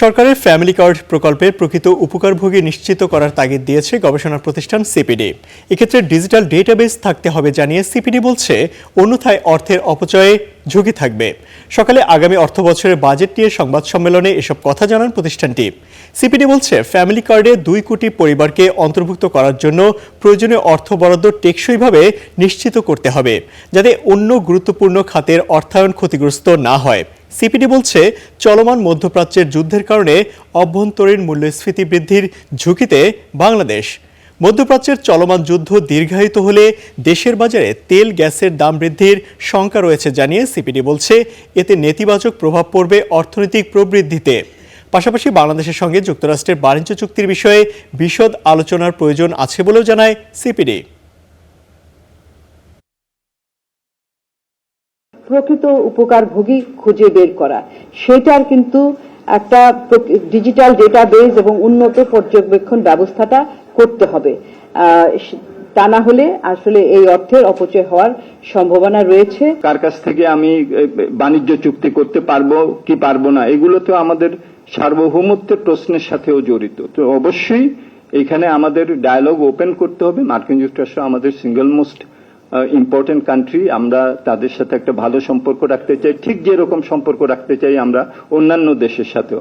সরকারের family card প্রকল্পের প্রকৃত উপকারভোগী নিশ্চিত করার তাগিদ দিয়েছে গবেষণা প্রতিষ্ঠান সিপিডি। এক্ষেত্রে ডিজিটাল ডেটাবেস থাকতে হবে জানিয়ে সিপিডি বলছে, অন্যথায় অর্থের অপচয়ে ঝুঁকি থাকবে। সকালে আগামী অর্থবছরের বাজেট নিয়ে সংবাদ সম্মেলনে এসব কথা জানান প্রতিষ্ঠানটি। সিপিডি বলছে, ফ্যামিলি কার্ডে 2 কোটি পরিবারকে অন্তর্ভুক্ত করার জন্য প্রয়োজনীয় অর্থ বরাদ্দ টেকসইভাবে নিশ্চিত করতে হবে, যাতে অন্য গুরুত্বপূর্ণ খাতের অর্থায়ন ক্ষতিগ্রস্ত না হয়। সিপিডি বলছে, চলমান মধ্যপ্রাচ্যের যুদ্ধের কারণে অভ্যন্তরীণ মূল্যস্ফীতি বৃদ্ধির ঝুঁকিতে বাংলাদেশ। মধ্যপ্রাচ্যের চলমান যুদ্ধ দীর্ঘায়িত হলে দেশের বাজারে তেল গ্যাসের দাম বৃদ্ধির শঙ্কা রয়েছে জানিয়ে সিপিডি বলছে, এতে নেতিবাচক প্রভাব পড়বে অর্থনৈতিক প্রবৃদ্ধিতে। পাশাপাশি বাংলাদেশের সঙ্গে যুক্তরাষ্ট্রের বাণিজ্য চুক্তির বিষয়ে বিশদ আলোচনার প্রয়োজন আছে বলেও জানায় সিপিডি। প্রকৃত উপকারভোগী খুঁজে বের করা, সেটার কিন্তু একটা ডিজিটাল ডেটাবেস এবং উন্নত পর্যবেক্ষণ ব্যবস্থাটা করতে হবে। তা না হলে আসলে এই অর্থের অপচয় হওয়ার সম্ভাবনা রয়েছে। কার কাছ থেকে আমি বাণিজ্য চুক্তি করতে পারবো কি পারবো না, এগুলো তো আমাদের সার্বভৌমত্বের প্রশ্নের সাথেও জড়িত। তো অবশ্যই এখানে আমাদের ডায়ালগ ওপেন করতে হবে। মার্কিন যুক্তরাষ্ট্র আমাদের সিঙ্গল মোস্ট ইম্পর্টেন্ট কান্ট্রি। আমরা তাদের সাথে একটা ভালো সম্পর্ক রাখতে চাই, ঠিক যেরকম সম্পর্ক রাখতে চাই আমরা অন্যান্য দেশের সাথেও।